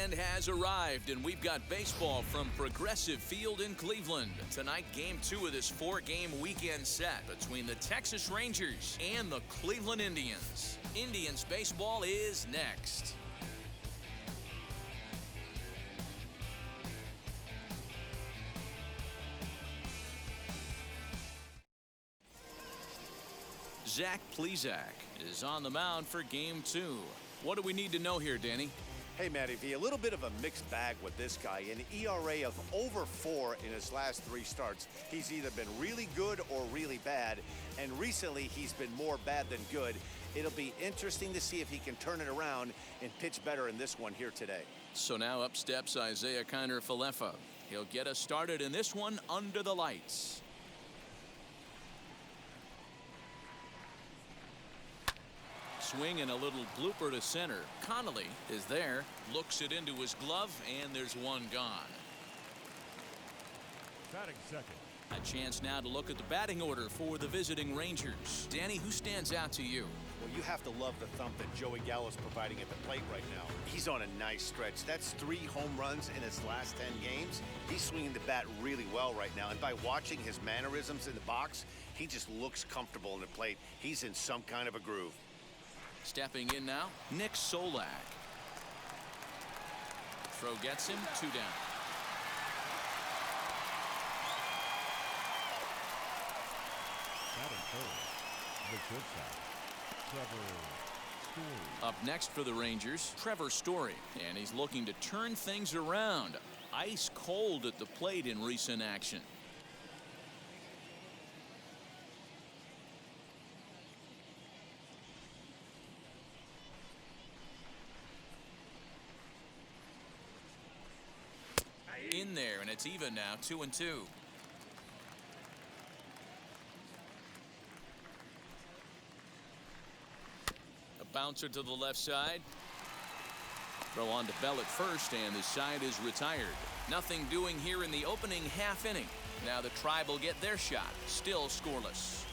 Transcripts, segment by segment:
weekend has arrived, and we've got baseball from Progressive Field in Cleveland. Tonight, Game 2 of this 4-game weekend set between the Texas Rangers and the Cleveland Indians. Indians baseball is next. Zach Plesac is on the mound for Game 2. What do we need to know here, Danny? Hey, Matty V, a little bit of a mixed bag with this guy. An ERA of over 4 in his last 3 starts. He's either been really good or really bad, and recently he's been more bad than good. It'll be interesting to see if he can turn it around and pitch better in this one here today. So now up steps Isaiah Kiner-Falefa. He'll get us started in this one under the lights. Swing and a little blooper to center. Connolly is there, looks it into his glove, and there's one gone. Batting second. A chance now to look at the batting order for the visiting Rangers. Danny, who stands out to you? Well, you have to love the thump that Joey Gallo's providing at the plate right now. He's on a nice stretch. That's 3 home runs in his last 10 games. He's swinging the bat really well right now, and by watching his mannerisms in the box, he just looks comfortable in the plate. He's in some kind of a groove. Stepping in now, Nick Solak. Throw gets him, 2 down. Batting third, the shortstop, Trevor Story. Up next for the Rangers, Trevor Story, and he's looking to turn things around. Ice cold at the plate in recent action. In there, and it's even now, 2-2. A bouncer to the left side. Throw on to Bell at first, and the side is retired. Nothing doing here in the opening half inning. Now the Tribe will get their shot, still scoreless.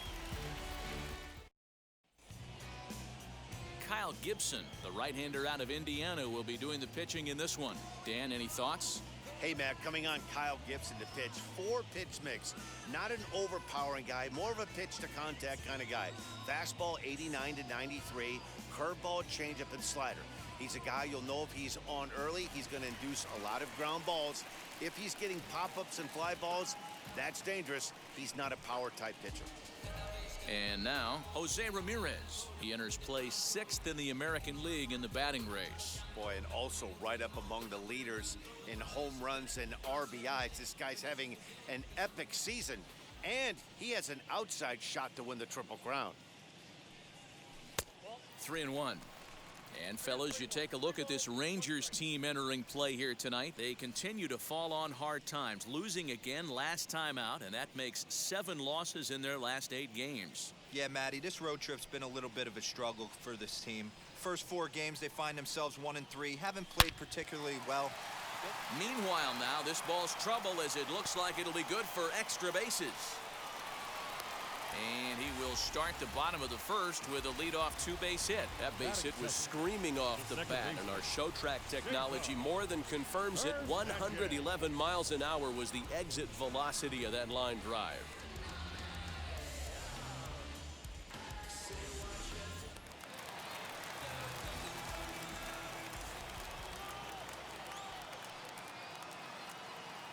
Kyle Gibson, the right-hander out of Indiana, will be doing the pitching in this one. Dan, any thoughts? Hey, Matt, coming on Kyle Gibson to pitch. 4-pitch mix. Not an overpowering guy, more of a pitch-to-contact kind of guy. Fastball 89 to 93, curveball, changeup, and slider. He's a guy you'll know if he's on early, he's going to induce a lot of ground balls. If he's getting pop-ups and fly balls, that's dangerous. He's not a power-type pitcher. And now, Jose Ramirez. He enters play 6th in the American League in the batting race. Boy, and also right up among the leaders in home runs and RBIs. This guy's having an epic season, and he has an outside shot to win the Triple Crown. 3-1. And fellas, you take a look at this Rangers team entering play here tonight. They continue to fall on hard times, losing again last time out, and that makes 7 losses in their last 8 games. Yeah, Matty, this road trip's been a little bit of a struggle for this team. First 4 games, they find themselves 1-3, haven't played particularly well. Meanwhile now, this ball's trouble as it looks like it'll be good for extra bases. And he will start the bottom of the first with a leadoff 2-base hit. That base hit was screaming off the bat, and our show track technology more than confirms it. 111 miles an hour was the exit velocity of that line drive.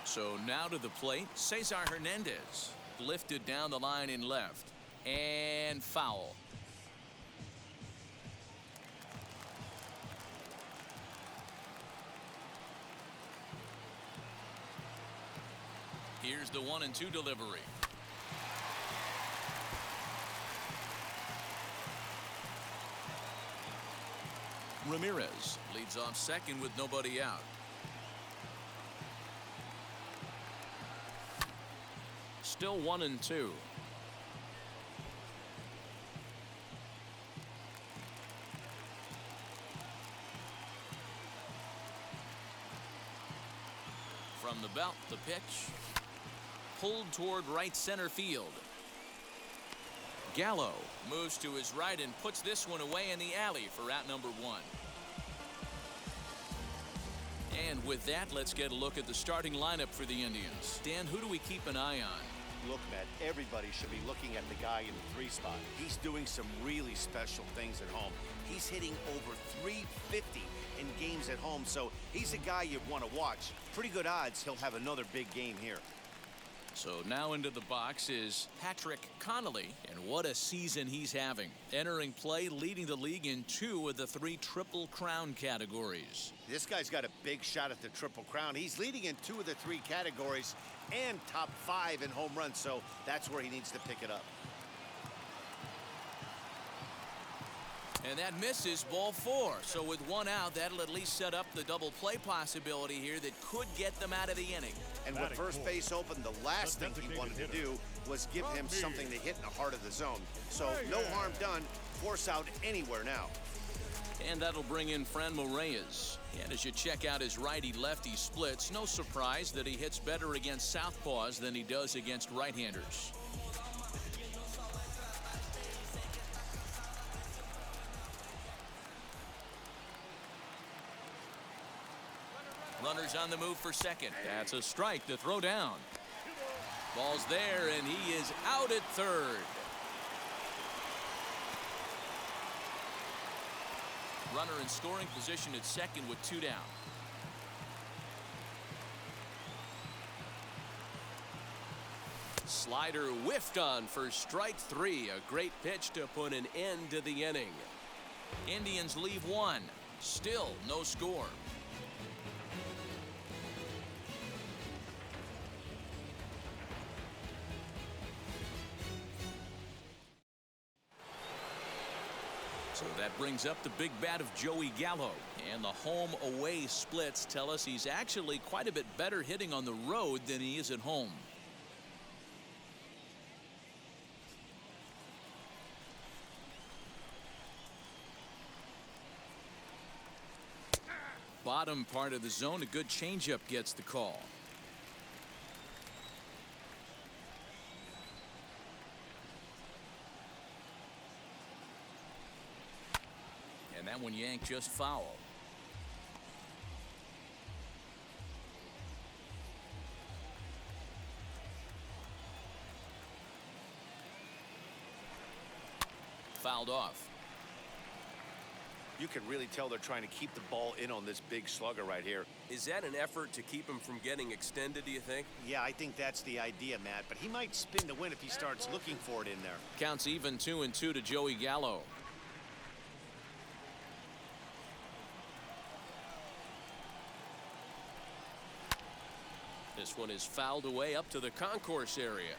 So now to the plate, Cesar Hernandez. Lifted down the line in left. And foul. Here's the 1-2 delivery. Ramirez leads off second with nobody out. Still 1-2. From the belt, the pitch. Pulled toward right center field. Gallo moves to his right and puts this one away in the alley for out number 1. And with that, let's get a look at the starting lineup for the Indians. Dan, who do we keep an eye on? Look, Matt, everybody should be looking at the guy in the 3 spot. He's doing some really special things at home. He's hitting over 350 in games at home, so he's a guy you'd want to watch. Pretty good odds he'll have another big game here. So now into the box is Patrick Connolly, and what a season he's having. Entering play, leading the league in 2 of the 3 Triple Crown categories. This guy's got a big shot at the Triple Crown. He's leading in 2 of the 3 categories and top 5 in home runs, so that's where he needs to pick it up. And that misses, ball 4. So with 1 out, that'll at least set up the double play possibility here that could get them out of the inning. And with first base open, the last thing he wanted to do was give him something to hit in the heart of the zone. So no harm done. Force out anywhere now. And that'll bring in Ramirez. And as you check out his righty-lefty splits, no surprise that he hits better against southpaws than he does against right-handers. Runners on the move for second. That's a strike to throw down. Ball's there, and he is out at third. Runner in scoring position at second with 2 down. Slider whiffed on for strike 3. A great pitch to put an end to the inning. Indians leave 1. Still no score. So that brings up the big bat of Joey Gallo. And the home-away splits tell us he's actually quite a bit better hitting on the road than he is at home. Bottom part of the zone, a good changeup gets the call. And that one yanked just foul. Fouled off. You can really tell they're trying to keep the ball in on this big slugger right here. Is that an effort to keep him from getting extended, do you think? Yeah, I think that's the idea, Matt. But he might spin the win if he starts looking for it in there. Counts even 2-2 to Joey Gallo. This one is fouled away up to the concourse area.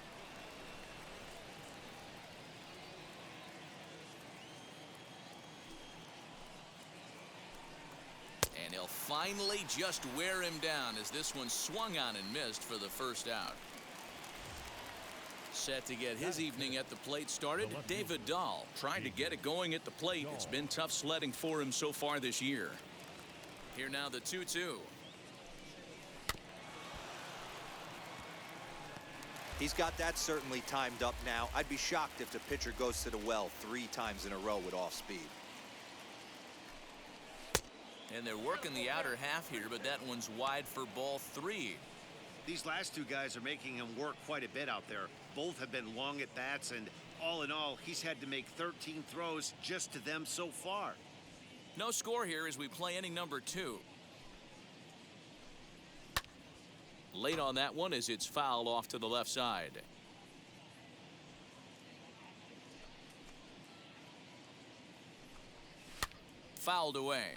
And he'll finally just wear him down as this one swung on and missed for the first out. Set to get his evening at the plate started, David Dahl trying to get it going at the plate. It's been tough sledding for him so far this year. Here now the 2-2. He's got that certainly timed up now. I'd be shocked if the pitcher goes to the well 3 times in a row with off speed. And they're working the outer half here, but that one's wide for ball 3. These last 2 guys are making him work quite a bit out there. Both have been long at bats, and all in all, he's had to make 13 throws just to them so far. No score here as we play inning number 2. Late on that one as it's fouled off to the left side. Fouled away.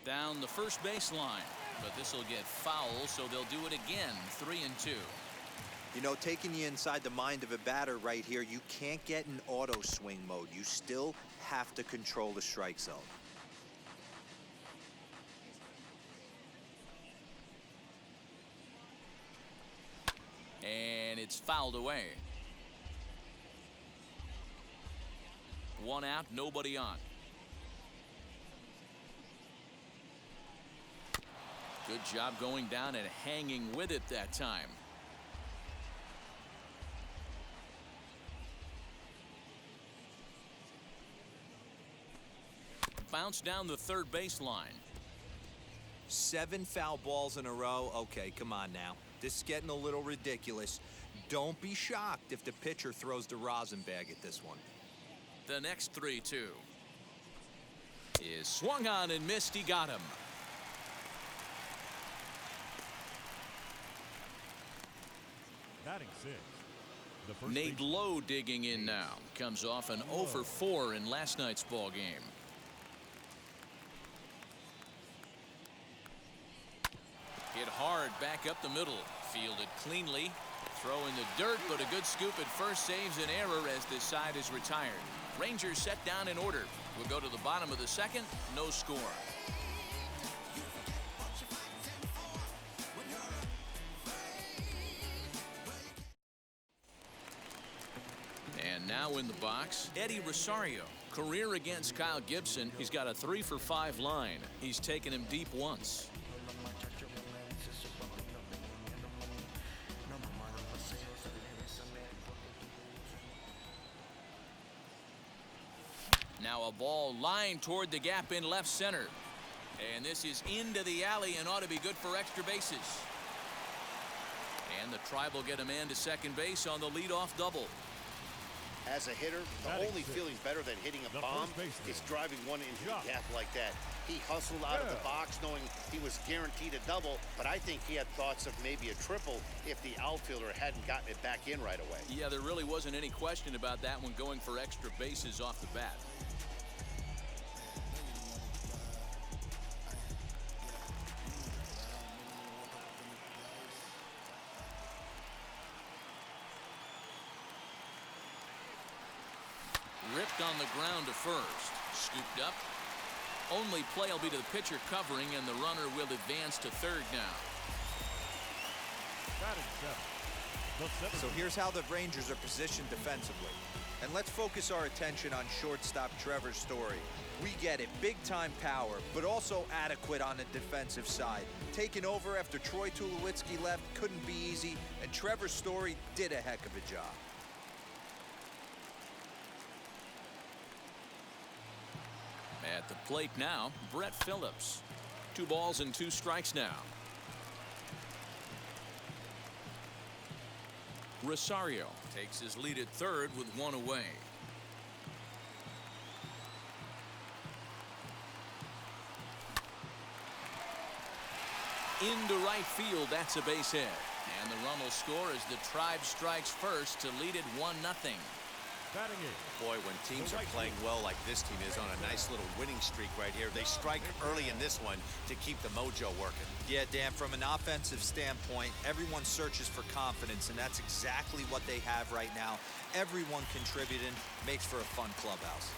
Down the first baseline, but this will get foul, so they'll do it again. 3-2. You know, taking you inside the mind of a batter right here, you can't get in auto swing mode. You still have to control the strike zone. And it's fouled away. 1 out, nobody on. Good job going down and hanging with it that time. counts down the third baseline. 7 foul balls in a row. Okay, come on now. This is getting a little ridiculous. Don't be shocked if the pitcher throws the rosin bag at this one. The next 3-2 is swung on and missed. He got him. Batting 6. The first Nate Lowe digging in now. Comes off an 0 for 4 in last night's ball game. Hit hard back up the middle. Fielded cleanly. Throw in the dirt, but a good scoop at first saves an error as this side is retired. Rangers set down in order. We'll go to the bottom of the second. No score. And now in the box, Eddie Rosario. Career against Kyle Gibson. He's got a 3 for 5 line. He's taken him deep once. Now a ball lined toward the gap in left center. And this is into the alley and ought to be good for extra bases. And the Tribe will get a man to second base on the leadoff double. As a hitter, the only feeling better than hitting a bomb is driving one into the gap like that. He hustled out of the box knowing he was guaranteed a double, but I think he had thoughts of maybe a triple if the outfielder hadn't gotten it back in right away. Yeah, there really wasn't any question about that one, going for extra bases off the bat. Ripped on the ground to first. Scooped up. Only play will be to the pitcher covering, and the runner will advance to third now. So here's how the Rangers are positioned defensively. And let's focus our attention on shortstop Trevor Story. We get it, big-time power, but also adequate on the defensive side. Taking over after Troy Tulowitzki left couldn't be easy, and Trevor Story did a heck of a job. At the plate now, Brett Phillips. 2 balls and 2 strikes now. Rosario takes his lead at third with 1 away. Into right field, that's a base hit. And the run will score as the Tribe strikes first to lead it 1-0. Boy, when teams are playing well like this team is on a nice little winning streak right here, they strike early in this one to keep the mojo working. Yeah, Dan, from an offensive standpoint, everyone searches for confidence, and that's exactly what they have right now. Everyone contributing makes for a fun clubhouse.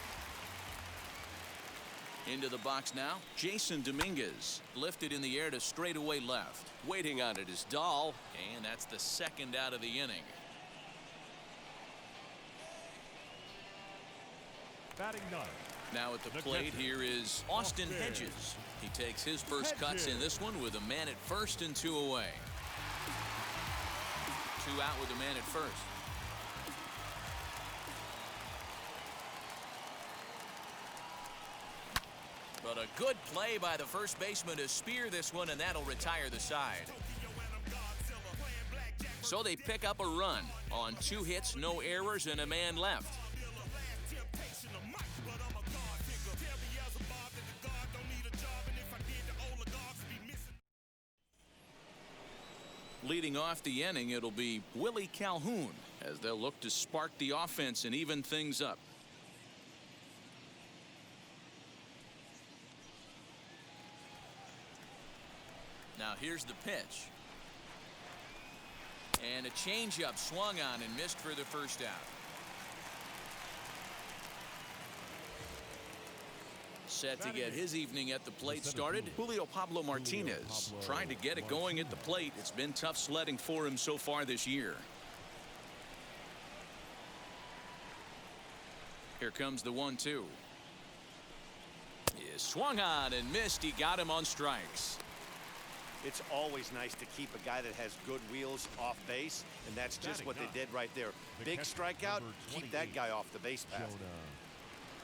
Into the box now, Jason Dominguez. Lifted in the air to straightaway left. Waiting on it is Dahl. And that's the second out of the inning. Batting 9. Now at the plate here is Austin Hedges. He takes his first cuts in this one with a man at first and 2 away. 2 out with a man at first. But a good play by the first baseman to spear this one, and that'll retire the side. So they pick up a run on 2 hits, no errors, and a man left. Leading off the inning, it'll be Willie Calhoun as they'll look to spark the offense and even things up. Now here's the pitch. And a changeup swung on and missed for the first out. Set to get his evening at the plate started, Julio Pablo Martinez. Trying to get it going at the plate. It's been tough sledding for him so far this year. Here comes the 1-2. He is swung on and missed. He got him on strikes. It's always nice to keep a guy that has good wheels off base, and that's just what they did right there. Big strikeout, keep that guy off the base path.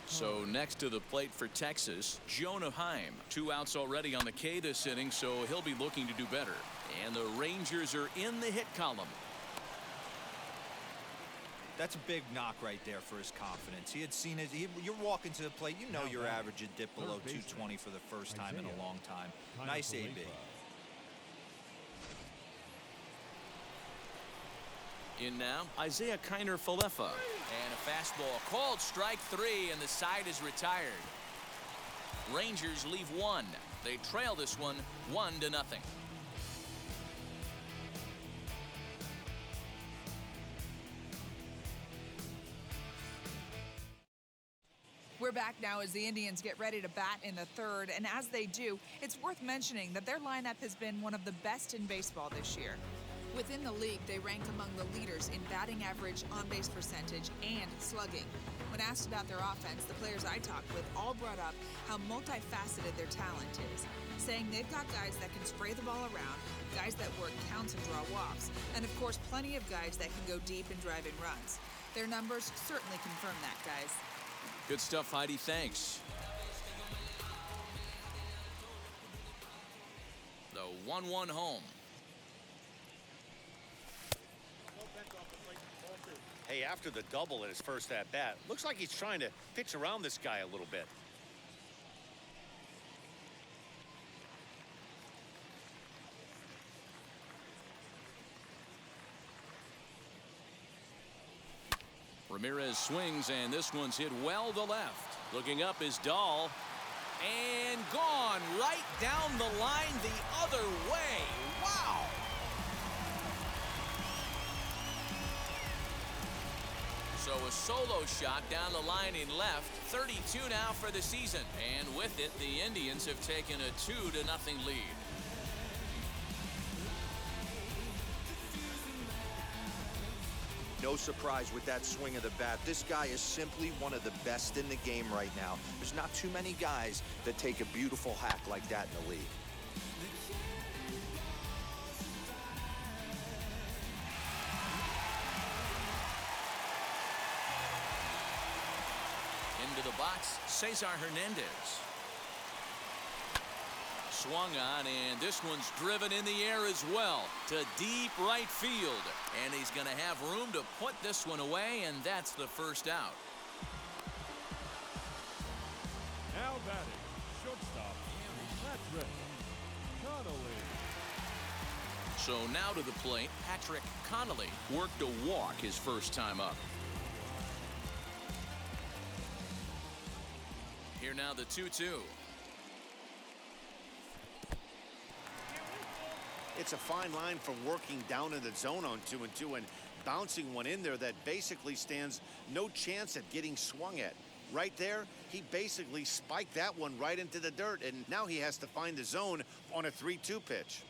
So next to the plate for Texas, Jonah Heim. 2 outs already on the K this inning, so he'll be looking to do better. And the Rangers are in the hit column. That's a big knock right there for his confidence. He had seen it. You're walking to the plate. You know your average would dip below 220 for the first time in a long time. Nice AB. In now, Isaiah Kiner-Falefa. And a fastball called strike 3, and the side is retired. Rangers leave 1. They trail this one 1-0. We're back now as the Indians get ready to bat in the third, and as they do, it's worth mentioning that their lineup has been one of the best in baseball this year. Within the league, they rank among the leaders in batting average, on-base percentage, and slugging. When asked about their offense, the players I talked with all brought up how multifaceted their talent is, saying they've got guys that can spray the ball around, guys that work counts and draw walks, and of course plenty of guys that can go deep and drive in runs. Their numbers certainly confirm that, guys. Good stuff, Heidi. Thanks. The 1-1 home. Hey, after the double in his first at-bat, looks like he's trying to pitch around this guy a little bit. Ramirez swings, and this one's hit well to left. Looking up is Dahl. And gone right down the line the other way. Wow! So a solo shot down the line in left. 32 now for the season. And with it, the Indians have taken a 2-0 lead. No surprise with that swing of the bat. This guy is simply one of the best in the game right now. There's not too many guys that take a beautiful hack like that in the league. Into the box, Cesar Hernandez. Swung on, and this one's driven in the air as well to deep right field. And he's going to have room to put this one away, and that's the first out. Now batting, shortstop, Patrick Connolly. So now to the plate, Patrick Connolly worked a walk his first time up. Here now the 2-2. It's a fine line for working down in the zone on 2-2 and bouncing one in there that basically stands no chance at getting swung at. Right there, he basically spiked that one right into the dirt, and now he has to find the zone on a 3-2 pitch.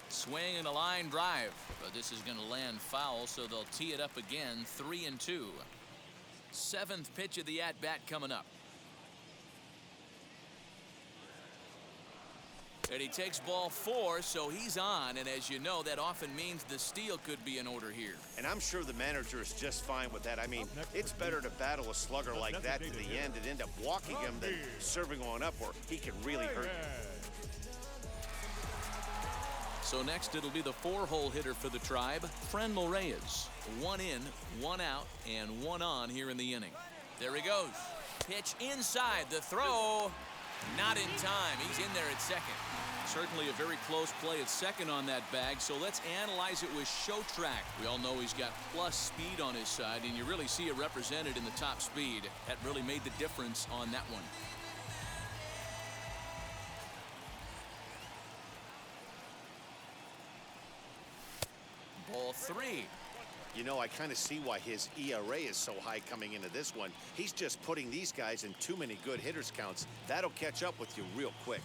Swing and a line drive, but this is going to land foul, so they'll tee it up again. 3-2. 7th pitch of the at-bat coming up. And he takes ball 4, so he's on, and as you know, that often means the steal could be in order here. And I'm sure the manager is just fine with that. I mean, it's better to battle a slugger like that to the end and end up walking him than serving on up where he can really hurt you. So next it'll be the 4-hole hitter for the Tribe, Franmil Reyes. 1 in, 1 out, and 1 on here in the inning. There he goes. Pitch inside, the throw. Not in time. He's in there at second. Certainly a very close play at second on that bag, so let's analyze it with show track. We all know he's got plus speed on his side, and you really see it represented in the top speed. That really made the difference on that one. Ball 3. You know, I kind of see why his ERA is so high coming into this one. He's just putting these guys in too many good hitters counts. That'll catch up with you real quick.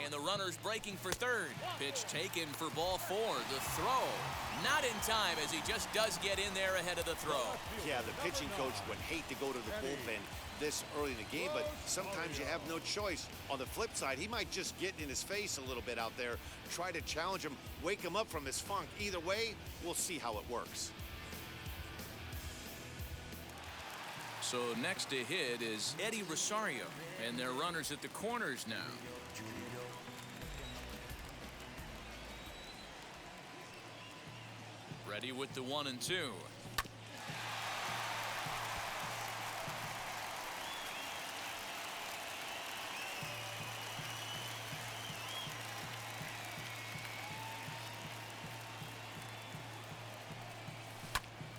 And the runner's breaking for third. Pitch taken for ball 4. The throw. Not in time, as he just does get in there ahead of the throw. Yeah, the pitching coach would hate to go to the bullpen this early in the game, but sometimes you have no choice. On the flip side, he might just get in his face a little bit out there, try to challenge him, wake him up from his funk. Either way, we'll see how it works. So next to hit is Eddie Rosario, and they're runners at the corners now. Ready with the 1-2.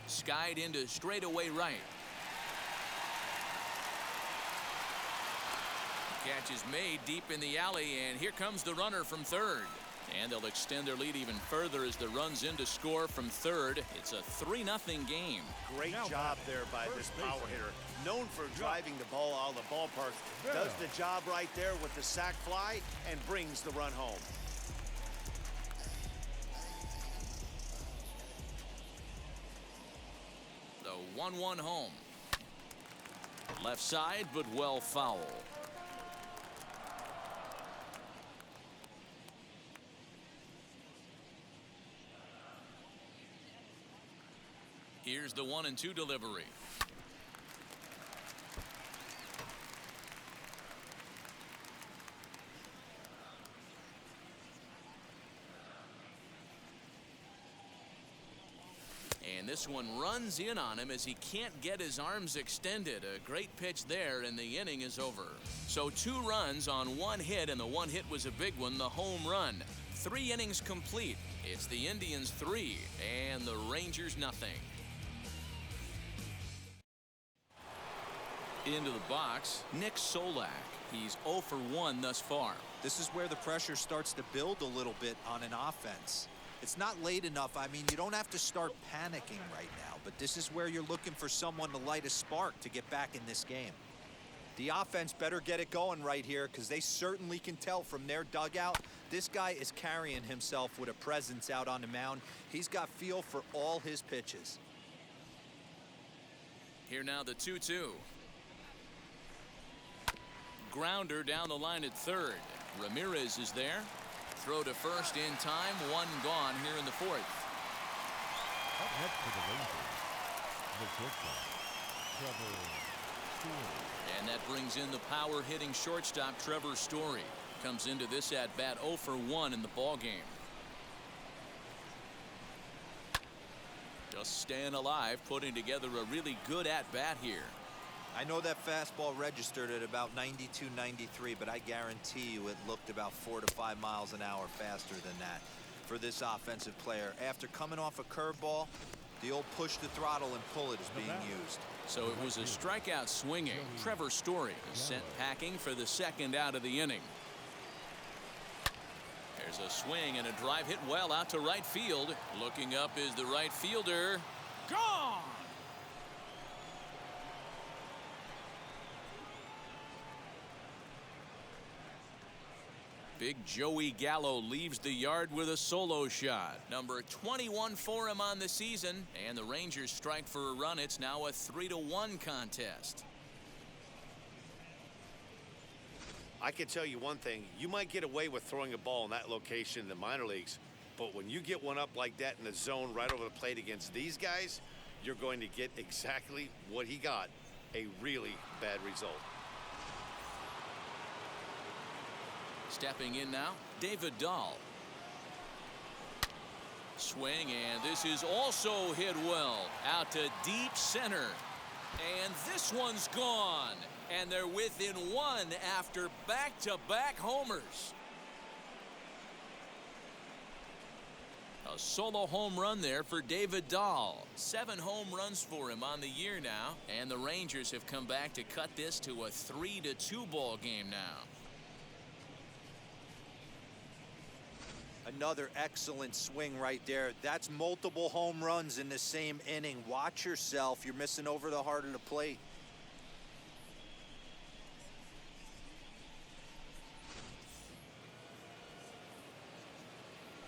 Skied into straightaway right. Catch is made deep in the alley, and here comes the runner from third. And they'll extend their lead even further as the runs in to score from third. It's a 3-0 game. Great job there by this power hitter. Known for driving the ball out of the ballpark. Does the job right there with the sac fly and brings the run home. The 1-1 home. Left side, but well foul. Here's the 1-2 delivery. And this one runs in on him as he can't get his arms extended. A great pitch there, and the inning is over. So 2 runs on 1 hit, and the 1 hit was a big one, the home run. 3 innings complete. It's the Indians 3 and the Rangers nothing. Into the box, Nick Solak. He's 0 for 1 thus far. This is where the pressure starts to build a little bit on an offense. It's not late enough. I mean, you don't have to start panicking right now, but this is where you're looking for someone to light a spark to get back in this game. The offense better get it going right here, because they certainly can tell from their dugout this guy is carrying himself with a presence out on the mound. He's got feel for all his pitches. Here now the 2-2. Grounder down the line at third. Ramirez is there. Throw to first in time. 1 gone here in the 4th. Up next for the Rangers, the shortstop, Trevor Story. And that brings in the power hitting shortstop Trevor Story. Comes into this at bat 0 for 1 in the ball game. Just staying alive, putting together a really good at bat here. I know that fastball registered at about 92, 93, but I guarantee you it looked about 4 to 5 miles an hour faster than that for this offensive player. After coming off a curveball, the old push the throttle and pull it is being used. So it was a strikeout swinging. Trevor Story is sent packing for the 2nd out of the inning. There's a swing and a drive hit well out to right field. Looking up is the right fielder. Gone! Big Joey Gallo leaves the yard with a solo shot. Number 21 for him on the season, and the Rangers strike for a run. It's now a 3-1 contest. I can tell you one thing. You might get away with throwing a ball in that location in the minor leagues, but when you get one up like that in the zone right over the plate against these guys, you're going to get exactly what he got, a really bad result. Stepping in now, David Dahl. Swing, and this is also hit well. Out to deep center. And this one's gone. And they're within 1 after back-to-back homers. A solo home run there for David Dahl. 7 home runs for him on the year now. And the Rangers have come back to cut this to a 3-2 ball game now. Another excellent swing right there. That's multiple home runs in the same inning. Watch yourself. You're missing over the heart of the plate.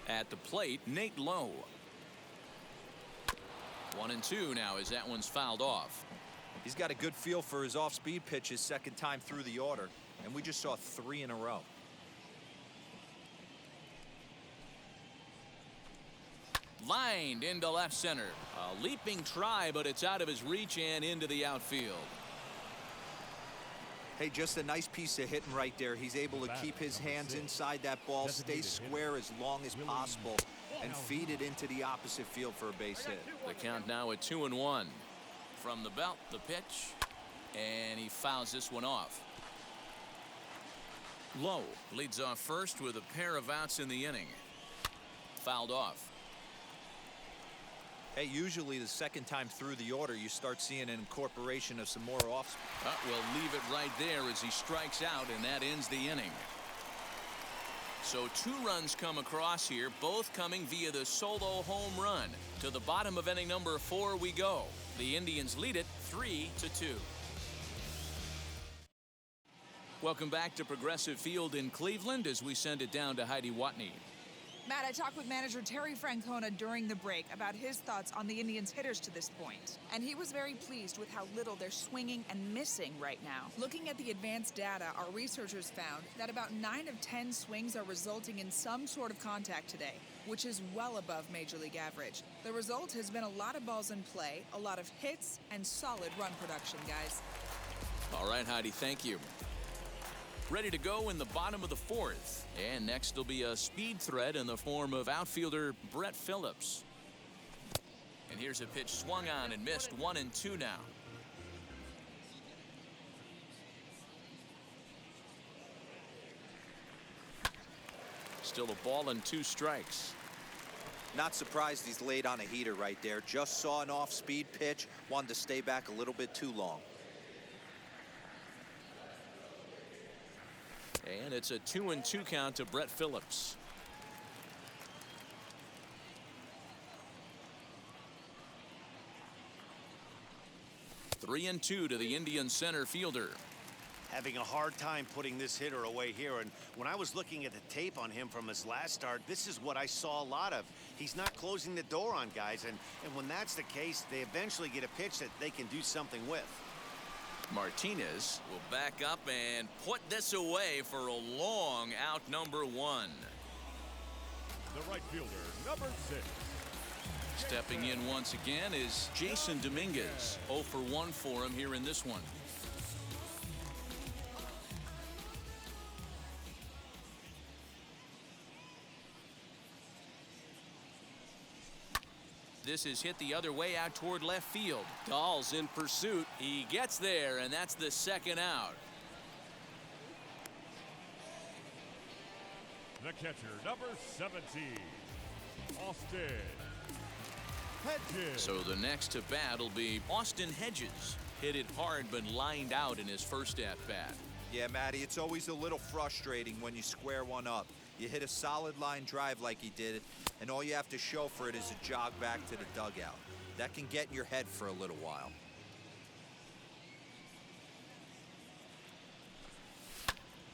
At the plate, Nate Lowe. 1-2 now as that one's fouled off. He's got a good feel for his off-speed pitches 2nd time through the order, and we just saw 3 in a row. Lined into left center. A leaping try, but it's out of his reach and into the outfield. Hey, just a nice piece of hitting right there. He's able to keep his hands inside that ball, stay square as long as possible, and feed it into the opposite field for a base hit. The count now at 2-1. From the belt, the pitch, and he fouls this one off. Lowe leads off first with a pair of outs in the inning. Fouled off. Hey, usually the second time through the order, you start seeing an incorporation of some more off. We'll leave it right there as he strikes out, and that ends the inning. So 2 runs come across here, both coming via the solo home run. To the bottom of inning number 4 we go. The Indians lead it 3-2. Welcome back to Progressive Field in Cleveland as we send it down to Heidi Watney. Matt, I talked with manager Terry Francona during the break about his thoughts on the Indians' hitters to this point. And he was very pleased with how little they're swinging and missing right now. Looking at the advanced data, our researchers found that about 9 of 10 swings are resulting in some sort of contact today, which is well above Major League average. The result has been a lot of balls in play, a lot of hits, and solid run production, guys. All right, Heidi, thank you. Ready to go in the bottom of the 4th. And next will be a speed threat in the form of outfielder Brett Phillips. And here's a pitch swung on and missed. 1-2 now. Still a ball and 2 strikes. Not surprised he's laid on a heater right there. Just saw an off-speed pitch. Wanted to stay back a little bit too long. And it's a 2-2 count to Brett Phillips. Three and 2 to the Indian center fielder. Having a hard time putting this hitter away here, and when I was looking at the tape on him from his last start, this is what I saw a lot of. He's not closing the door on guys, and when that's the case, they eventually get a pitch that they can do something with. Martinez will back up and put this away for a long out number 1. The right fielder, number 6. Stepping in once again is Jason Dominguez. 0 for 1 for him here in this one. This is hit the other way out toward left field. Dahl's in pursuit. He gets there, and that's the 2nd out. The catcher, number 17, Austin Hedges. So the next to bat will be Austin Hedges. Hit it hard, but lined out in his first at-bat. Yeah, Matty, it's always a little frustrating when you square one up. You hit a solid line drive like he did, and all you have to show for it is a jog back to the dugout. That can get in your head for a little while.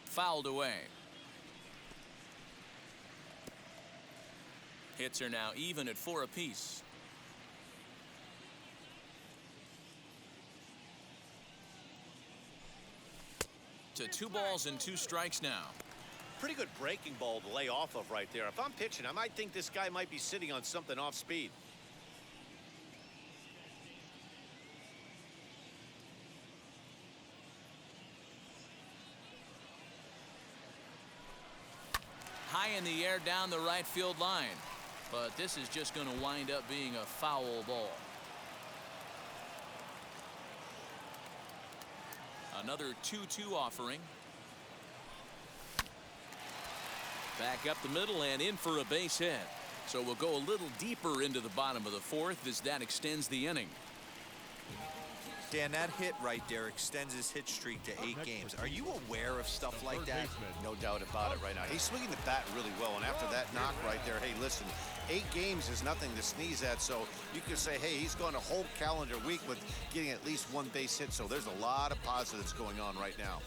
Fouled away. Hits are now even at 4 apiece. To 2 balls and 2 strikes now. Pretty good breaking ball to lay off of right there. If I'm pitching, I might think this guy might be sitting on something off speed. High in the air down the right field line. But this is just going to wind up being a foul ball. Another 2-2 offering. Back up the middle and in for a base hit. So we'll go a little deeper into the bottom of the 4th as that extends the inning. Dan, that hit right there extends his hit streak to 8 games. Are you aware of stuff like that? No doubt about it right now. He's swinging the bat really well, and after that knock right there, hey, listen, 8 games is nothing to sneeze at, so you could say, hey, he's gone a whole calendar week with getting at least 1 base hit, so there's a lot of positives going on right now.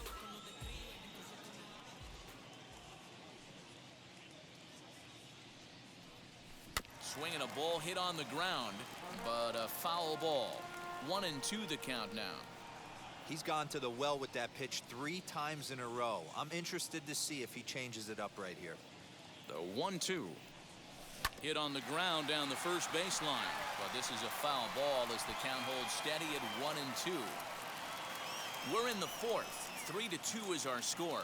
Swinging a ball hit on the ground, but a foul ball. 1-2 the count now. He's gone to the well with that pitch 3 times in a row. I'm interested to see if he changes it up right here. The 1-2. Hit on the ground down the first baseline. But this is a foul ball as the count holds steady at 1-2. We're in the 4th. 3-2 is our score.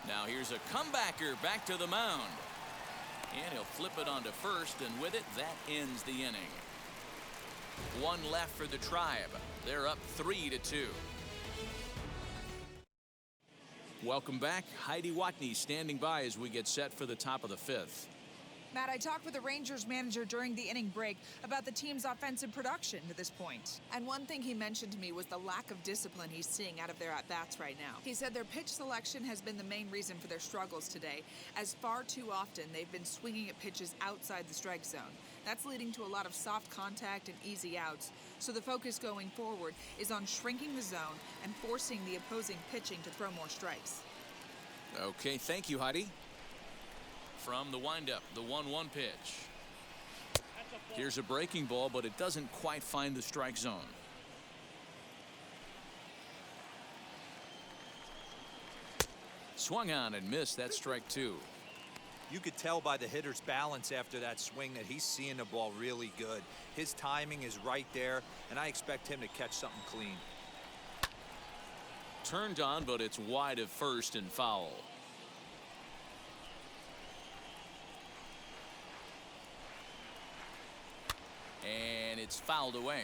Now here's a comebacker back to the mound. And he'll flip it onto first, and with it, that ends the inning. One left for the Tribe. They're up 3-2. Welcome back. Heidi Watney standing by as we get set for the top of the fifth. Matt, I talked with the Rangers manager during the inning break about the team's offensive production to this point. And one thing he mentioned to me was the lack of discipline he's seeing out of their at-bats right now. He said their pitch selection has been the main reason for their struggles today, as far too often they've been swinging at pitches outside the strike zone. That's leading to a lot of soft contact and easy outs. So the focus going forward is on shrinking the zone and forcing the opposing pitching to throw more strikes. Okay, thank you, Heidi. From the windup, the 1-1 pitch. Here's a breaking ball, but it doesn't quite find the strike zone. Swung on and missed. That's strike 2. You could tell by the hitter's balance after that swing that he's seeing the ball really good. His timing is right there, and I expect him to catch something clean. Turned on, but it's wide of first and foul. And it's fouled away.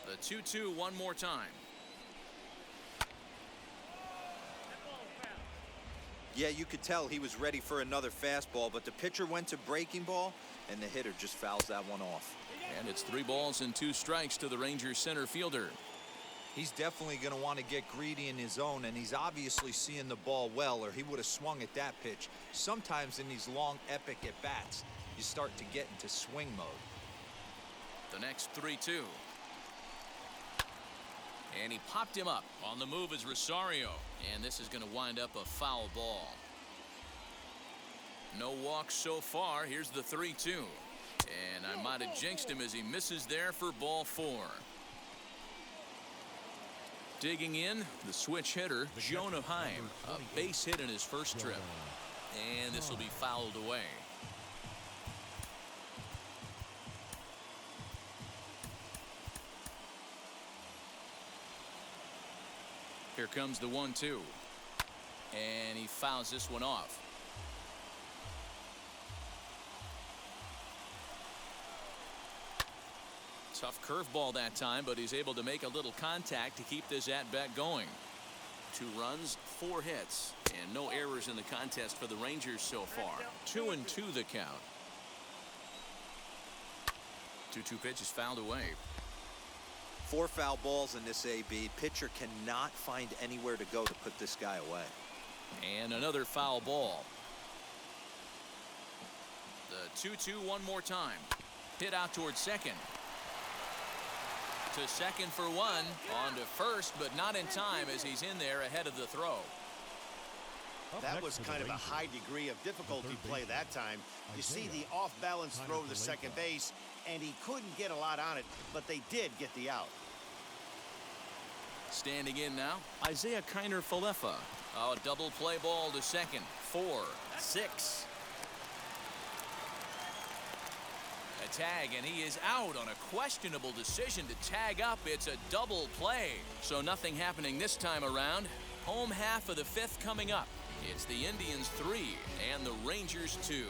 The 2-2 one more time. Yeah, you could tell he was ready for another fastball, but the pitcher went to breaking ball, and the hitter just fouls that one off. And it's 3 balls and 2 strikes to the Rangers center fielder. He's definitely going to want to get greedy in his zone, and he's obviously seeing the ball well, or he would have swung at that pitch. Sometimes in these long, epic at-bats, you start to get into swing mode. The next 3-2. And he popped him up. On the move is Rosario. And this is going to wind up a foul ball. No walks so far. Here's the 3-2. And I might have jinxed him as he misses there for ball 4. Digging in, the switch hitter, Jonah Heim. A base hit in his first trip. And this will be fouled away. Here comes the 1-2. And he fouls this one off. Tough curveball that time, but he's able to make a little contact to keep this at-bat going. 2 runs, 4 hits, and no errors in the contest for the Rangers so far. 2-2 the count. 2-2 pitch is fouled away. 4 foul balls in this AB. Pitcher cannot find anywhere to go to put this guy away. And another foul ball. The 2-2 one more time. Hit out towards second. To second for 1. On to first, but not in time as he's in there ahead of the throw. That was kind of a high degree of difficulty play that time. You see the off-balance throw to the second base, and he couldn't get a lot on it, but they did get the out. Standing in now, Isaiah Kiner-Falefa. A double play ball to second. 4, 6. A tag, and he is out on a questionable decision to tag up. It's a double play. So nothing happening this time around. Home half of the 5th coming up. It's the Indians 3 and the Rangers 2.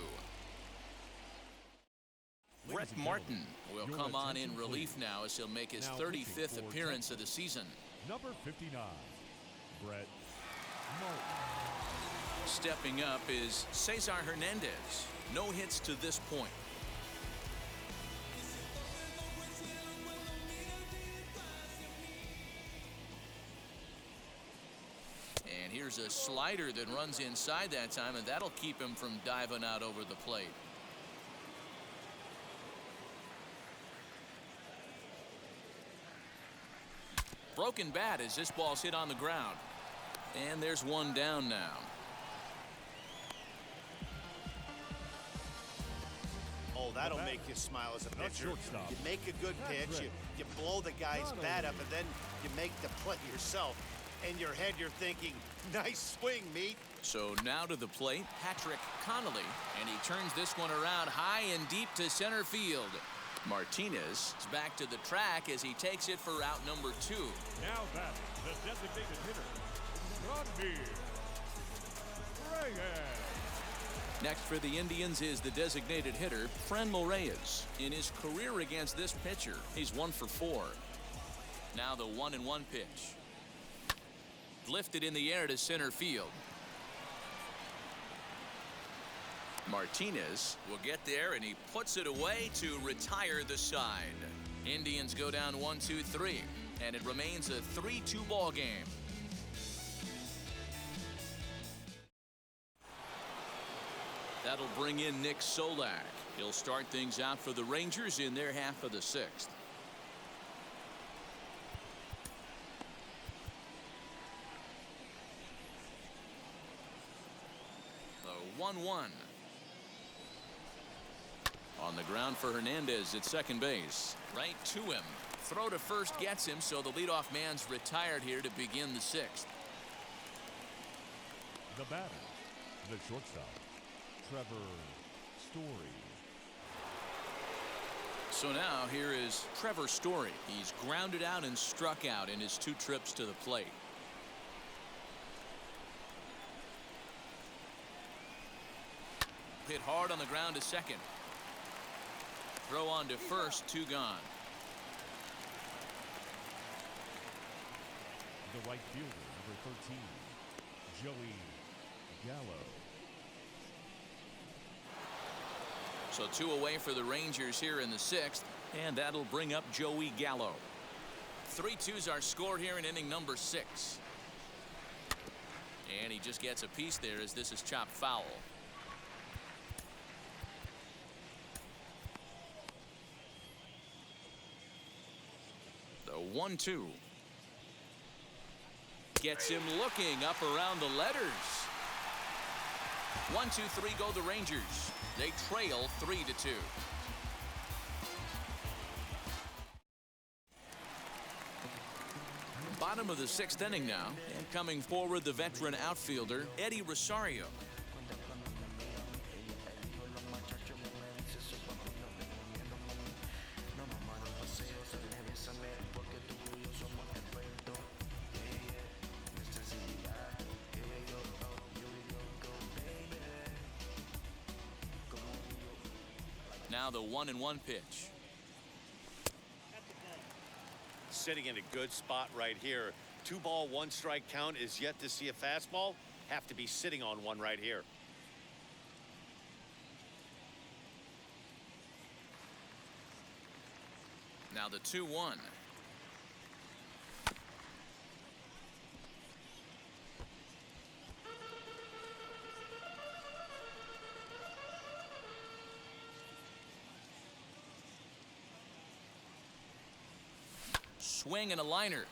Brett Martin will come on in relief now as he'll make his 35th appearance of the season. Number 59, Brett Martin. Stepping up is Cesar Hernandez. No hits to this point. And here's a slider that runs inside that time, and that'll keep him from diving out over the plate. Broken bat as this ball's hit on the ground. And there's one down now. Oh, that'll make you smile as a pitcher. You make a good pitch, you blow the guy's bat up, and then you make the play yourself. In your head, you're thinking, nice swing, meat. So now to the plate, Patrick Connolly, and he turns this one around high and deep to center field. Martinez is back to the track as he takes it for out number 2. Now batting, the designated hitter, Ramirez. Next for the Indians is the designated hitter, Reyes. In his career against this pitcher, he's 1 for 4. Now the 1-1 pitch. Lifted in the air to center field. Martinez will get there, and he puts it away to retire the side. Indians go down 1-2-3, and it remains a 3-2 ball game. That'll bring in Nick Solak. He'll start things out for the Rangers in their half of the 6th. The 1-1. On the ground for Hernandez at second base. Right to him. Throw to first gets him, so the leadoff man's retired here to begin the 6th. The batter, the shortstop, Trevor Story. So now here is Trevor Story. He's grounded out and struck out in his 2 trips to the plate. Hit hard on the ground to second. Throw on to first, 2 gone. The right fielder, number 13, Joey Gallo. So 2 away for the Rangers here in the 6th, and that'll bring up Joey Gallo. 3-2's our score here in inning number 6. And he just gets a piece there as this is chopped foul. The 1-2. Gets him looking up around the letters. 1-2-3 go the Rangers. They trail 3-2. Bottom of the 6th inning now, and coming forward the veteran outfielder Eddie Rosario. Now the 1-1 pitch. Sitting in a good spot right here. 2 ball, 1 strike count is yet to see a fastball. Have to be sitting on one right here. Now the 2-1. Swing and a liner.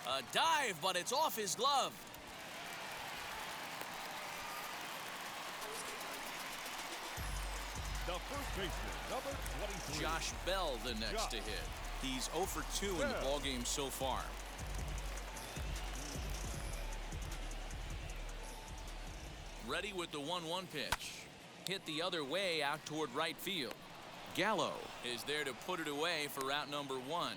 A dive, but it's off his glove. The first baseman, number 23. Josh Bell the next to hit. He's 0 for 2 in the ballgame so far. Ready with the 1-1 pitch. Hit the other way out toward right field. Gallo is there to put it away for out number 1.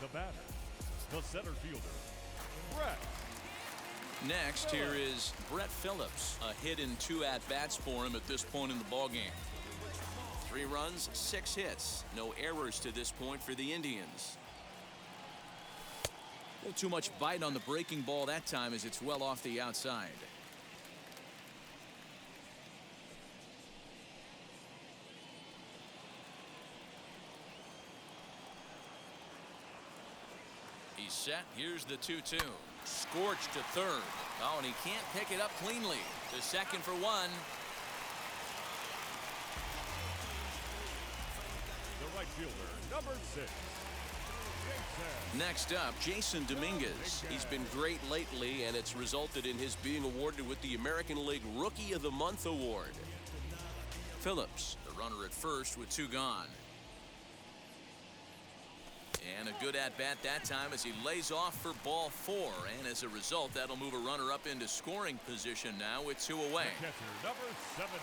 The batter, the center fielder, Brett. Next, here is Brett Phillips. A hit in 2 at-bats for him at this point in the ballgame. 3 runs, 6 hits. No errors to this point for the Indians. A little too much bite on the breaking ball that time as it's well off the outside. He's set. Here's the 2-2. Scorched to third. Oh, and he can't pick it up cleanly. To second for 1. The right fielder, number 6. Next up, Jason Dominguez. He's been great lately, and it's resulted in his being awarded with the American League Rookie of the Month award. Phillips, the runner at first with 2 gone. And a good at-bat that time as he lays off for ball 4. And as a result, that'll move a runner up into scoring position now with 2 away. Catcher number 17.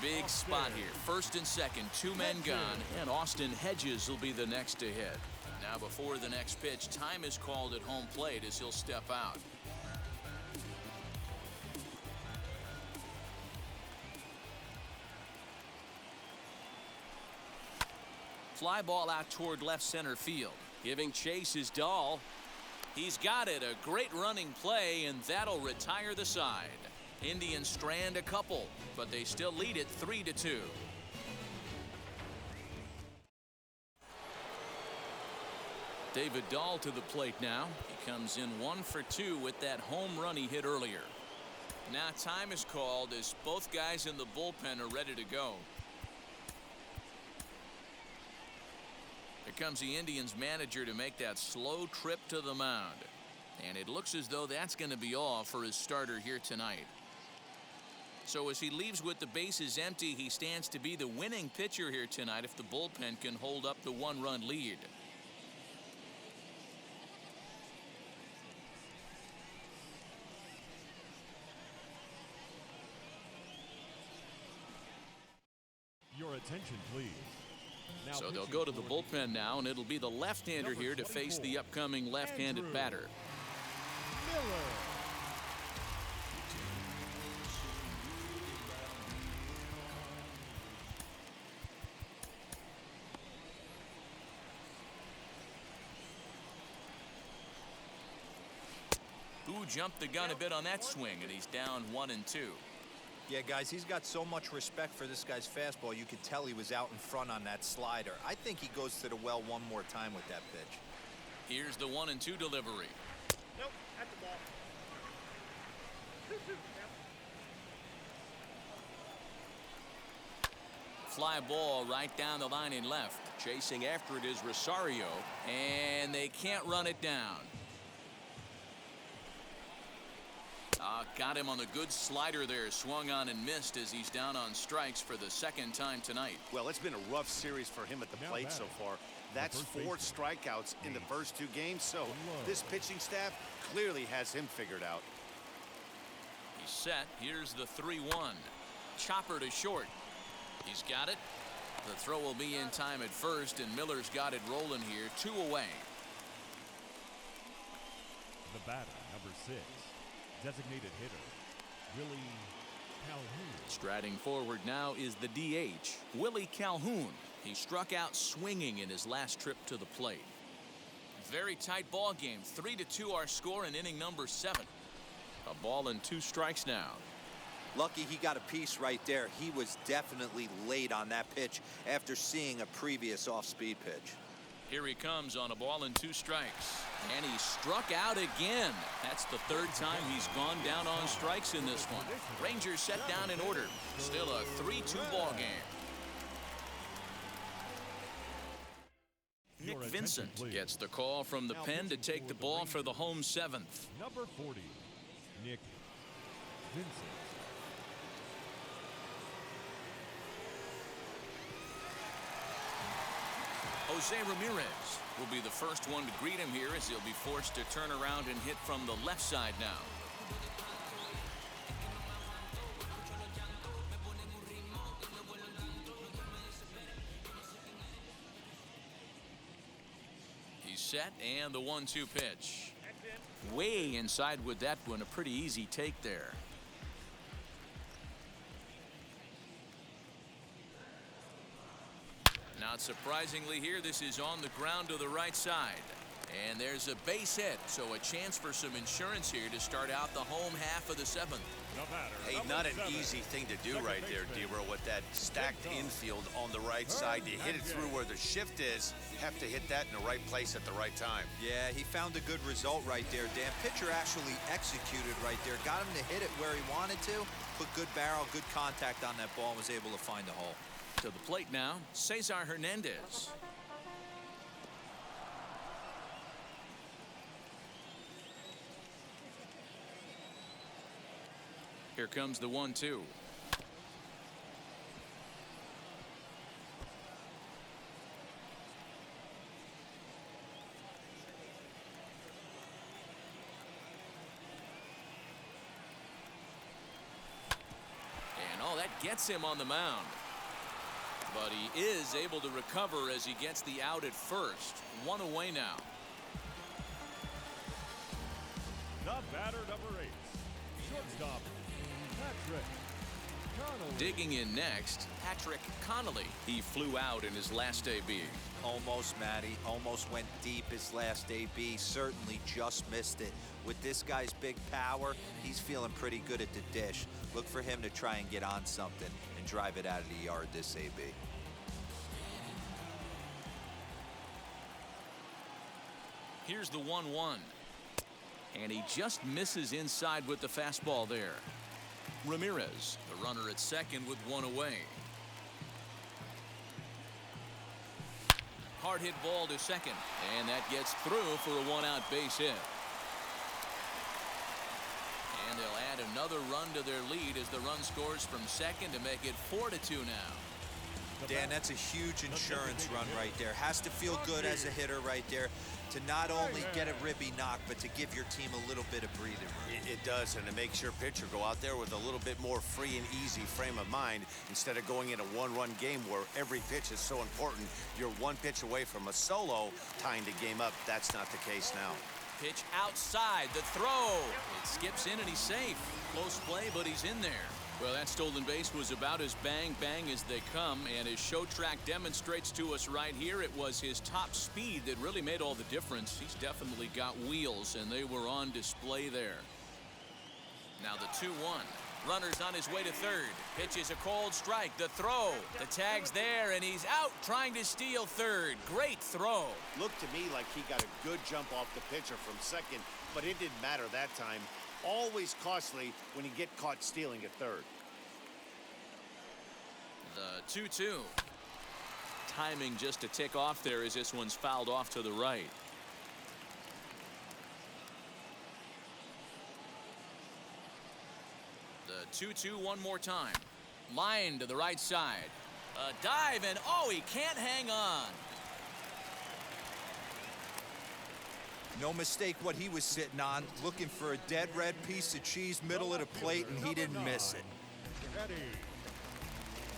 Big spot here. First and second, 2 men gone. And Austin Hedges will be the next to hit. Now before the next pitch, time is called at home plate as he'll step out. Fly ball out toward left center field. Giving chase is Dahl. He's got it. A great running play, and that'll retire the side. Indians strand a couple, but they still lead it 3-2. David Dahl to the plate now. He comes in 1 for 2 with that home run he hit earlier. Now time is called as both guys in the bullpen are ready to go. Here comes the Indians manager to make that slow trip to the mound. And it looks as though that's going to be all for his starter here tonight. So as he leaves with the bases empty, he stands to be the winning pitcher here tonight if the bullpen can hold up the 1-run lead. Your attention, please. Now So they'll pitching go to the for bullpen now, and it'll be the left-hander Number here to face 24, the upcoming left-handed Andrew batter. Miller. Who jumped the gun a bit on that swing, and he's down 1-2. Yeah, guys, he's got so much respect for this guy's fastball. You could tell he was out in front on that slider. I think he goes to the well one more time with that pitch. Here's the 1-2 delivery. Nope, at the ball. Fly ball right down the line in left. Chasing after it is Rosario. And they can't run it down. Got him on the good slider there. Swung on and missed as he's down on strikes for the second time tonight. Well, it's been a rough series for him at the Now plate so far. That's first 4 baseman. strikeouts in the first 2 games, so this pitching staff clearly has him figured out. He's set. Here's the 3-1. Chopper to short. He's got it. The throw will be in time at first, and Miller's got it rolling here. 2 away. The batter, number 6. Designated hitter, Willie Calhoun. Striding forward now is the DH, Willie Calhoun. He struck out swinging in his last trip to the plate. Very tight ball game. 3-2 our score in inning number 7. A ball and 2 strikes now. Lucky he got a piece right there. He was definitely late on that pitch after seeing a previous off-speed pitch. Here he comes on a ball and 2 strikes. And he struck out again. That's the 3rd time he's gone down on strikes in this one. Rangers set down in order. Still a 3-2 ball game. Nick Vincent gets the call from the pen to take the ball for the home 7th. Number 40, Nick Vincent. Jose Ramirez will be the first one to greet him here as he'll be forced to turn around and hit from the left side now. He's set, and the 1-2 pitch. Way inside with that one. A pretty easy take there. Not surprisingly here, this is on the ground to the right side. And there's a base hit, so a chance for some insurance here to start out the home half of the 7th. Hey, not an easy thing to do right there, D-Row, with that stacked infield on the right side. To hit it through where the shift is, have to hit that in the right place at the right time. Yeah, he found a good result right there, Dan. Pitcher actually executed right there. Got him to hit it where he wanted to. Put good barrel, good contact on that ball, and was able to find a hole. To the plate now, Cesar Hernandez. Here comes the 1-2. gets him on the mound. But he is able to recover as he gets the out at first. One away now. The batter, number 8, shortstop, Patrick Connolly. Digging in next, Patrick Connolly. He flew out in his last AB. Almost, Matty. Almost went deep his last AB. Certainly just missed it. With this guy's big power, he's feeling pretty good at the dish. Look for him to try and get on something and drive it out of the yard this AB. Here's the 1-1. And he just misses inside with the fastball there. Ramirez, the runner at second with one away. Hard hit ball to second. And that gets through for a one-out base hit. And they'll add another run to their lead as the run scores from second to make it 4-2 now. Dan, that's a huge insurance run right there. Has to feel good as a hitter right there to not only get a ribby knock, but to give your team a little bit of breathing room. It does, and it makes your pitcher go out there with a little bit more free and easy frame of mind instead of going in a one-run game where every pitch is so important. You're one pitch away from a solo tying the game up. That's not the case now. Pitch outside, the throw. It skips in and he's safe. Close play, but he's in there. Well, that stolen base was about as bang-bang as they come, and as Show Track demonstrates to us right here, it was his top speed that really made all the difference. He's definitely got wheels, and they were on display there. Now the 2-1. Runner's on his way to third. Pitch is a cold strike. The throw. The tag's there, and he's out trying to steal third. Great throw. Looked to me like he got a good jump off the pitcher from second, but it didn't matter that time. Always costly when you get caught stealing at third. The 2-2. Timing just to tick off there as this one's fouled off to the right. The 2-2 one more time. Line to the right side. A dive, and oh, he can't hang on. No mistake what he was sitting on, looking for a dead red piece of cheese middle of the plate, and he didn't miss it. Eddie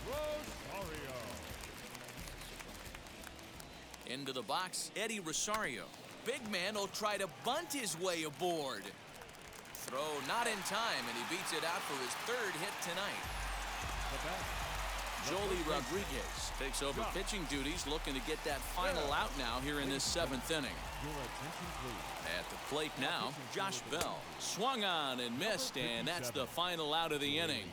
Rosario. Into the box, Eddie Rosario. Big man will try to bunt his way aboard. Throw not in time, and he beats it out for his third hit tonight. Joely Rodriguez takes over pitching duties, looking to get that final out now here in this 7th inning. At the plate now, Josh Bell. Swung on and missed, and that's the final out of the inning.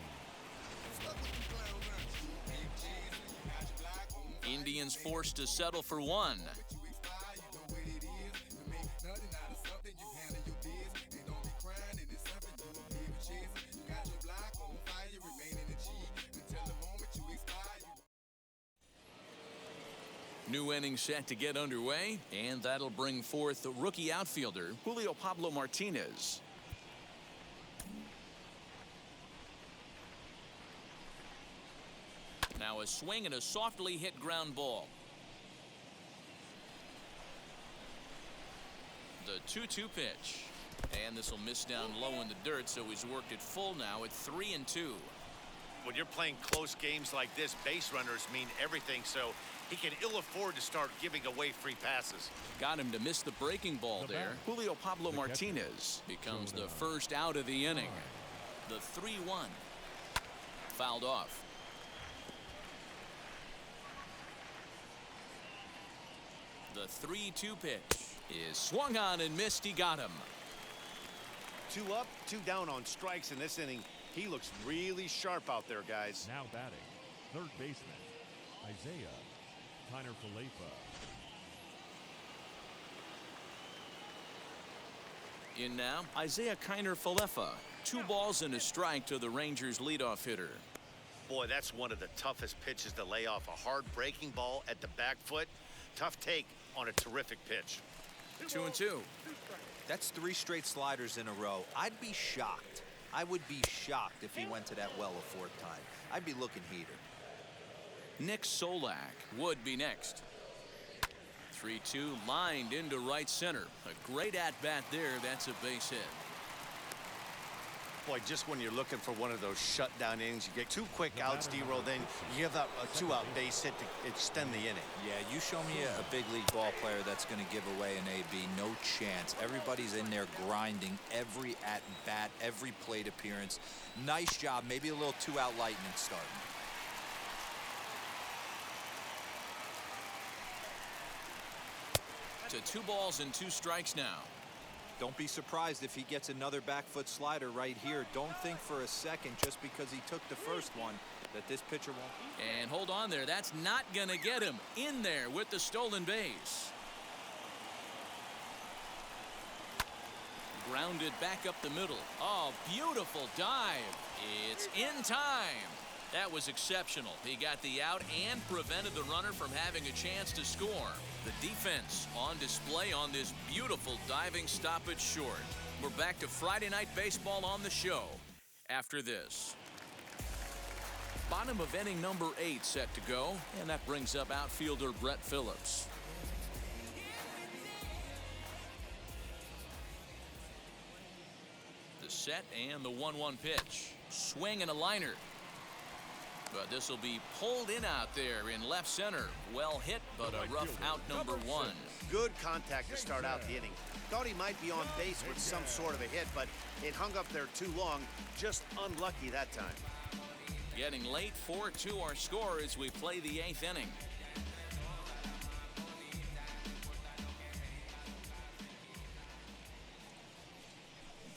Indians forced to settle for one. New inning set to get underway, and that'll bring forth the rookie outfielder, Julio Pablo Martinez. Now a swing and a softly hit ground ball. The 2-2 pitch. And this will miss down low in the dirt, so he's worked it full now at 3-2. When you're playing close games like this, base runners mean everything, so he can ill afford to start giving away free passes. Got him to miss the breaking ball there. Julio Pablo Martinez becomes the first out of the inning. The 3-1. Fouled off. The 3-2 pitch is swung on and missed. He got him. 2 up, 2 down on strikes in this inning. He looks really sharp out there, guys. Now batting, third baseman, Isaiah Kiner-Falefa. In now, Isaiah Kiner-Falefa. 2 balls and a strike to the Rangers' leadoff hitter. Boy, that's one of the toughest pitches to lay off. A hard breaking ball at the back foot. Tough take on a terrific pitch. 2-2. That's 3 straight sliders in a row. I'd be shocked. I would be shocked if he went to that well a 4th time. I'd be looking heater. Nick Solak would be next. 3-2 lined into right center. A great at-bat there. That's a base hit. Boy, just when you're looking for one of those shutdown innings, you get 2 quick outs, D-roll, then you give up a 2-out base hit to extend the inning. Yeah, you show me a big league ball player that's going to give away an AB. No chance. Everybody's in there grinding every at-bat, every plate appearance. Nice job. Maybe a little 2-out lightning start. To 2 balls and 2 strikes now. Don't be surprised if he gets another back foot slider right here. Don't think for a second, just because he took the first one, that this pitcher won't. And hold on there. That's not going to get him in there with the stolen base. Grounded back up the middle. Oh, beautiful dive. It's in time. That was exceptional. He got the out and prevented the runner from having a chance to score. The defense on display on this beautiful diving stoppage short. We're back to Friday Night Baseball on the show after this. Bottom of inning number 8 set to go, and that brings up outfielder Brett Phillips. The set and the 1-1 pitch. Swing and a liner. But this will be pulled in out there in left center. Well hit, but a rough out number 1. Good contact to start out the inning. Thought he might be on base with some sort of a hit, but it hung up there too long. Just unlucky that time. Getting late, 4-2 our score as we play the 8th inning.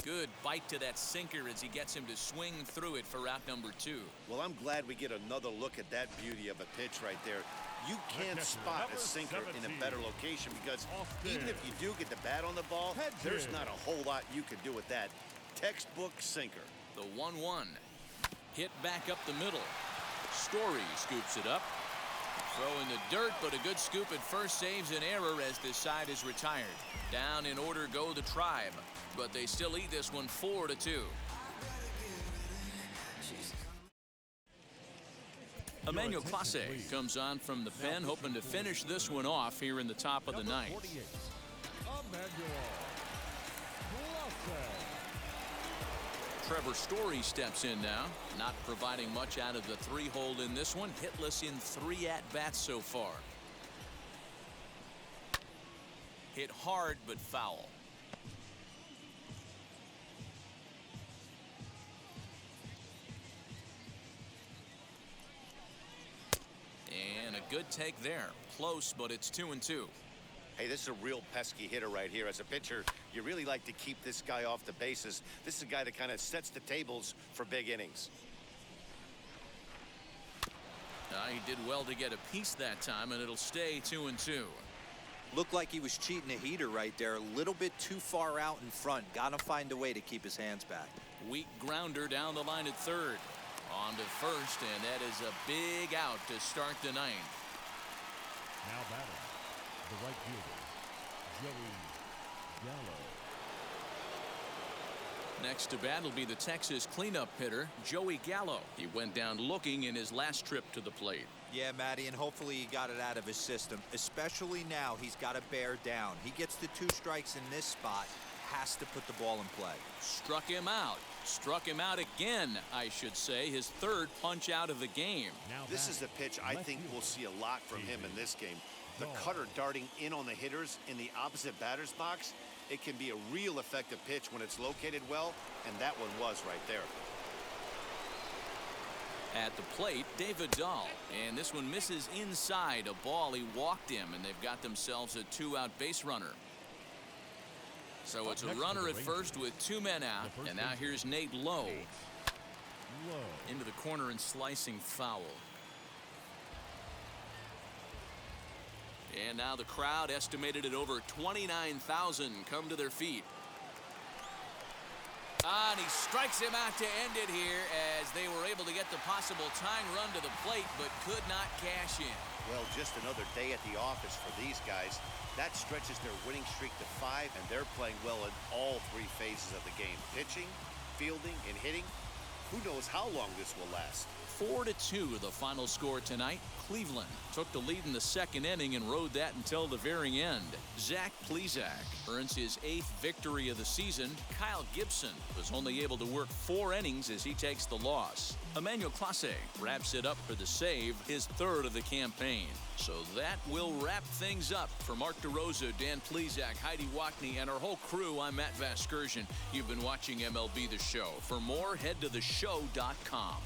Good bite to that sinker as he gets him to swing through it for out number 2. Well, I'm glad we get another look at that beauty of a pitch right there. You can't spot a sinker in a better location because even if you do get the bat on the ball, there's not a whole lot you can do with that. Textbook sinker. The 1-1. Hit back up the middle. Story scoops it up. Throw in the dirt, but a good scoop at first saves an error as this side is retired. Down in order go the Tribe, but they still lead this one 4-2. Emmanuel Clase comes on from the pen, hoping to finish this one off here in the top of the ninth. Trevor Story steps in now, not providing much out of the 3-hole in this one. Hitless in 3 at-bats so far. Hit hard but foul. And a good take there. Close, but it's 2-2. Hey, this is a real pesky hitter right here. As a pitcher, you really like to keep this guy off the bases. This is a guy that kind of sets the tables for big innings. He did well to get a piece that time, and it'll stay 2-2. Looked like he was cheating a heater right there. A little bit too far out in front. Got to find a way to keep his hands back. Weak grounder down the line at third. On to first, and that is a big out to start the 9th. Now batting, the right fielder, Joey Gallo. Next to bat will be the Texas cleanup hitter, Joey Gallo. He went down looking in his last trip to the plate. Yeah, Matty, and hopefully he got it out of his system. Especially now, he's got to bear down. He gets the 2 strikes in this spot, has to put the ball in play. Struck him out. Struck him out again, I should say. His 3rd punch out of the game. This is a pitch I think we'll see a lot from him in this game. The cutter darting in on the hitters in the opposite batter's box. It can be a real effective pitch when it's located well, and that one was right there. At the plate, David Dahl, and this one misses inside a ball. He walked him, and they've got themselves a 2-out base runner. So it's a runner at first with 2 men out, and now here's Nate Lowe into the corner and slicing foul. And now the crowd, estimated at over 29,000, come to their feet. And he strikes him out to end it here as they were able to get the possible tying run to the plate, but could not cash in. Well, just another day at the office for these guys. That stretches their winning streak to 5, and they're playing well in all 3 phases of the game. Pitching, fielding, and hitting. Who knows how long this will last? 4-2 the final score tonight. Cleveland took the lead in the second inning and rode that until the very end. Zach Plesac earns his 8th victory of the season. Kyle Gibson was only able to work 4 innings as he takes the loss. Emmanuel Clase wraps it up for the save, his 3rd of the campaign. So that will wrap things up. For Mark DeRosa, Dan Plesac, Heidi Wackney, and our whole crew, I'm Matt Vasgersian. You've been watching MLB The Show. For more, head to theshow.com.